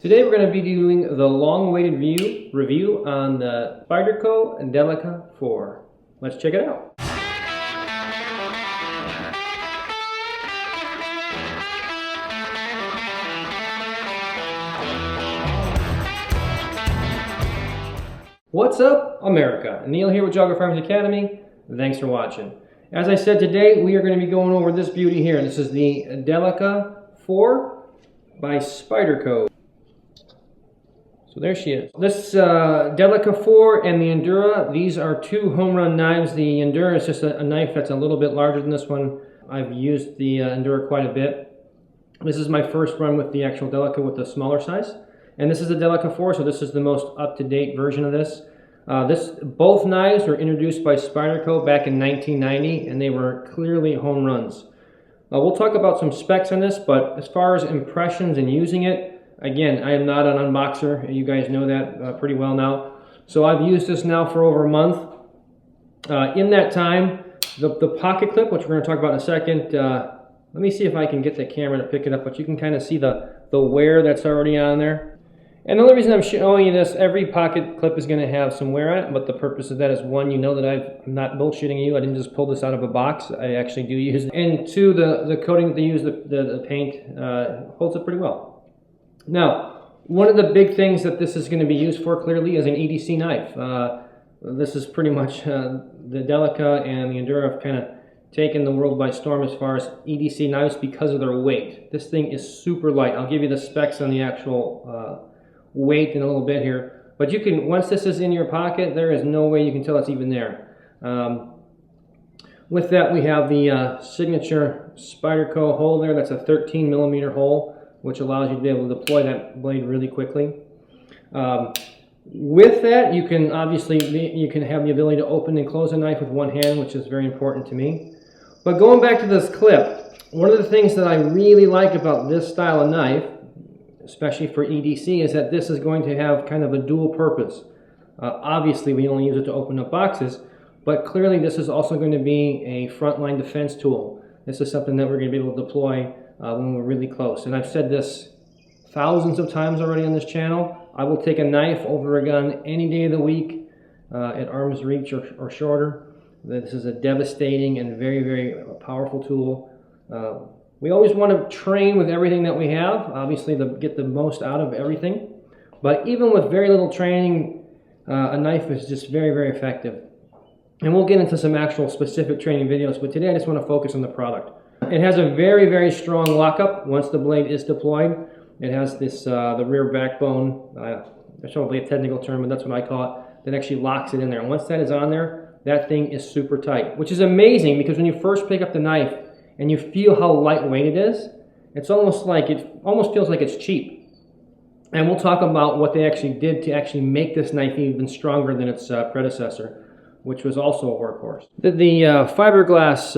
Today we're going to be doing the long-awaited review on the Spyderco Delica 4. Let's check it out. What's up, America? Neil here with Geauga Firearms Academy. Thanks for watching. As I said, today we are going to be going over this beauty here. This is the Delica 4 by Spyderco. So there she is. This Delica 4 and the Endura, these are two home run knives. The Endura is just a knife that's a little bit larger than this one. I've used the Endura quite a bit. This is my first run with the actual Delica with the smaller size. And this is the Delica 4, so this is the most up-to-date version of this. Both knives were introduced by Spyderco back in 1990, and they were clearly home runs. We'll talk about some specs on this, but as far as impressions and using it, again, I am not an unboxer. You guys know that pretty well now. So I've used this now for over a month. In that time, the pocket clip, which we're going to talk about in a second, let me see if I can get the camera to pick it up, but you can kind of see the wear that's already on there. And the only reason I'm showing you this, every pocket clip is going to have some wear on it, but the purpose of that is, one, you know that I'm not bullshitting you. I didn't just pull this out of a box. I actually do use it. And two, the coating that they use, the paint, holds it pretty well. Now, one of the big things that this is going to be used for clearly is an EDC knife. This is pretty much the Delica and the Endura have kind of taken the world by storm as far as EDC knives because of their weight. This thing is super light. I'll give you the specs on the actual weight in a little bit here. But you can, once this is in your pocket, there is no way you can tell it's even there. With that, we have the signature Spyderco hole there. That's a 13mm hole, which allows you to be able to deploy that blade really quickly. With that, you can obviously have the ability to open and close a knife with one hand, which is very important to me. But going back to this clip, one of the things that I really like about this style of knife, especially for EDC, is that this is going to have kind of a dual purpose. Obviously, we only use it to open up boxes, but clearly this is also going to be a frontline defense tool. This is something that we're going to be able to deploy when we're really close. And I've said this thousands of times already on this channel. I will take a knife over a gun any day of the week at arm's reach or shorter. This is a devastating and very, very powerful tool. We always want to train with everything that we have, obviously, to get the most out of everything. But even with very little training, a knife is just very, very effective. And we'll get into some actual specific training videos, but today I just want to focus on the product. It has a very, very strong lockup once the blade is deployed. It has this, the rear backbone, that's probably a technical term, but that's what I call it, that actually locks it in there. And once that is on there, that thing is super tight, which is amazing because when you first pick up the knife and you feel how lightweight it is, it's almost like, it almost feels like it's cheap. And we'll talk about what they actually did to actually make this knife even stronger than its predecessor, which was also a workhorse. The fiberglass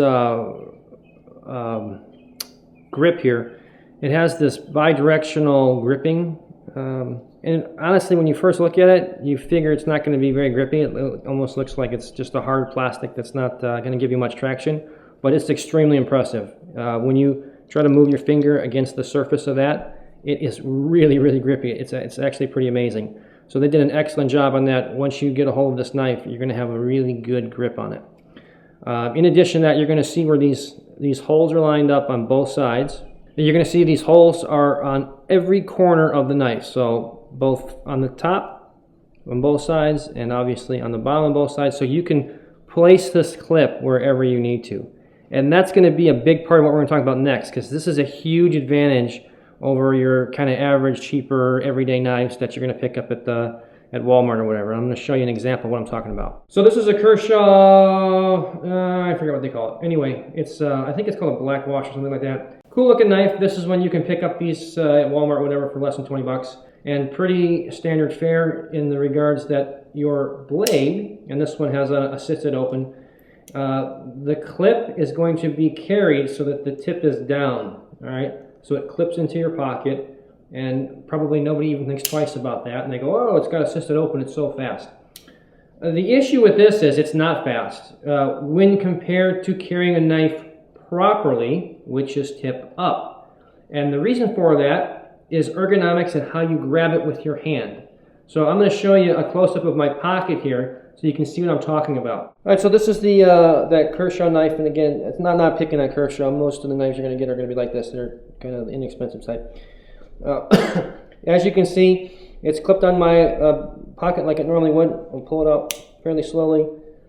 grip here, it has this bi-directional gripping, and honestly, when you first look at it, you figure it's not going to be very grippy. It almost looks like it's just a hard plastic that's not going to give you much traction, but it's extremely impressive. When you try to move your finger against the surface of that, it is really, really grippy. It's actually pretty amazing. So they did an excellent job on that. Once you get a hold of this knife, you're going to have a really good grip on it. In addition to that, you're going to see where these holes are lined up on both sides. You're going to see these holes are on every corner of the knife. So both on the top, on both sides, and obviously on the bottom on both sides. So you can place this clip wherever you need to. And that's going to be a big part of what we're going to talk about next, because this is a huge advantage over your kind of average, cheaper, everyday knives that you're going to pick up at Walmart or whatever. I'm going to show you an example of what I'm talking about. So this is a Kershaw, I forget what they call it. Anyway, it's I think it's called a black wash or something like that. Cool looking knife. This is when you can pick up these at Walmart or whatever for less than 20 bucks. And pretty standard fare in the regards that your blade, and this one has an assisted open, the clip is going to be carried so that the tip is down, all right? So it clips into your pocket, and probably nobody even thinks twice about that, and they go, oh, it's got assisted open, it's so fast. The issue with this is it's not fast when compared to carrying a knife properly, which is tip up. And the reason for that is ergonomics and how you grab it with your hand. So I'm going to show you a close-up of my pocket here so you can see what I'm talking about. All right, so this is the that Kershaw knife, and again, it's not picking on Kershaw. Most of the knives you're going to get are going to be like this. They're kind of the inexpensive type. As you can see, it's clipped on my pocket like it normally would. I'll pull it out fairly slowly.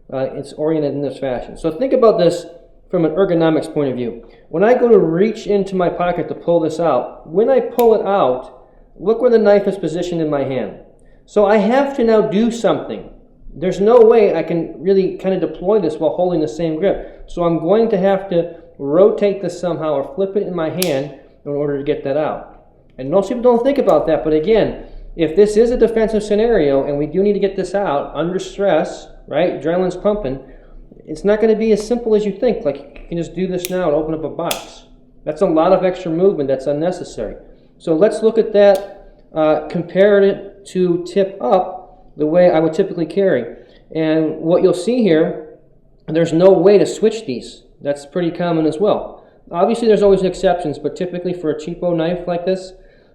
It's oriented in this fashion. So think about this from an ergonomics point of view. When I go to reach into my pocket to pull this out, when I pull it out, look where the knife is positioned in my hand. So I have to now do something. There's no way I can really kind of deploy this while holding the same grip. So I'm going to have to rotate this somehow or flip it in my hand in order to get that out. And most people don't think about that, but again, if this is a defensive scenario and we do need to get this out under stress, right, adrenaline's pumping, it's not going to be as simple as you think. Like you can just do this now and open up a box. That's a lot of extra movement that's unnecessary. So let's look at that, compare it to tip up the way I would typically carry. And what you'll see here, there's no way to switch these. That's pretty common as well. Obviously there's always exceptions, but typically for a cheapo knife like this,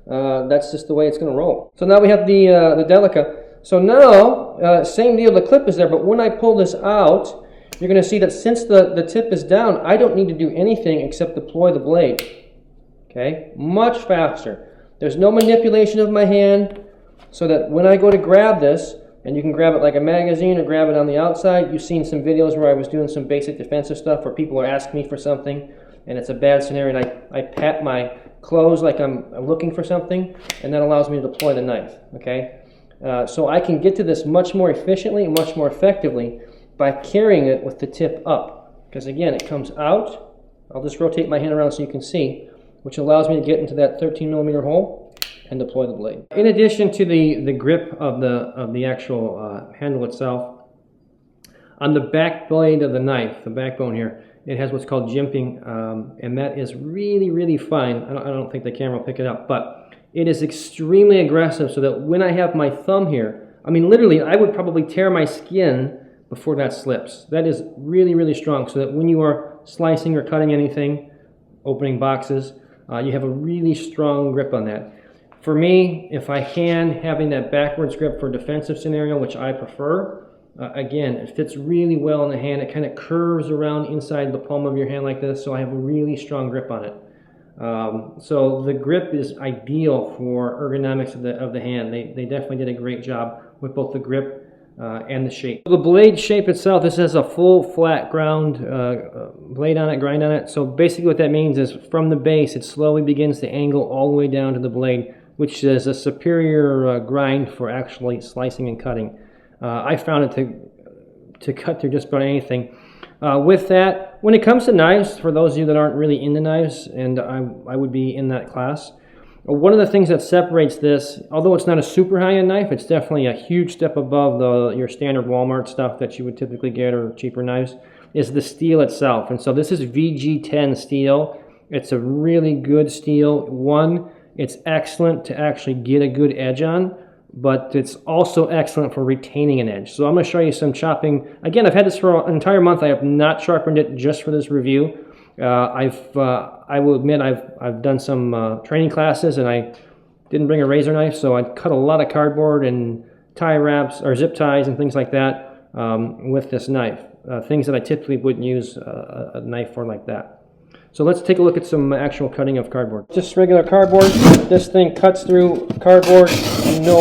that's just the way it's going to roll. So now we have the Delica. So now, same deal, the clip is there, but when I pull this out, you're going to see that since the tip is down, I don't need to do anything except deploy the blade. Okay, much faster. There's no manipulation of my hand, so that when I go to grab this, and you can grab it like a magazine or grab it on the outside. You've seen some videos where I was doing some basic defensive stuff where people are asking me for something, and it's a bad scenario, and I pat my clothes like I'm looking for something, and that allows me to deploy the knife. Okay, so I can get to this much more efficiently and much more effectively by carrying it with the tip up. Because again, it comes out. I'll just rotate my hand around so you can see, which allows me to get into that 13mm hole and deploy the blade. In addition to the grip of the actual handle itself, on the back blade of the knife, the backbone here, it has what's called jimping, and that is really, really fine. I don't think the camera will pick it up, but it is extremely aggressive so that when I have my thumb here, I mean literally I would probably tear my skin before that slips. That is really, really strong so that when you are slicing or cutting anything, opening boxes, you have a really strong grip on that. For me, if I can, having that backwards grip for a defensive scenario, which I prefer, again, it fits really well in the hand. It kind of curves around inside the palm of your hand like this, so I have a really strong grip on it. So the grip is ideal for ergonomics of the hand. They definitely did a great job with both the grip and the shape. The blade shape itself, this has a full flat ground blade on it, grind on it. So basically what that means is from the base, it slowly begins to angle all the way down to the blade, which is a superior grind for actually slicing and cutting. I found it to cut through just about anything. With that, when it comes to knives, for those of you that aren't really into knives, and I would be in that class, one of the things that separates this, although it's not a super high-end knife, it's definitely a huge step above your standard Walmart stuff that you would typically get or cheaper knives, is the steel itself. And so this is VG10 steel. It's a really good steel. One, it's excellent to actually get a good edge on, but it's also excellent for retaining an edge. So I'm going to show you some chopping. Again, I've had this for an entire month. I have not sharpened it just for this review. I will admit I've done some training classes, and I didn't bring a razor knife, so I cut a lot of cardboard and tie wraps or zip ties and things like that with this knife. Things that I typically wouldn't use a knife for like that. So let's take a look at some actual cutting of cardboard. Just regular cardboard. This thing cuts through cardboard. No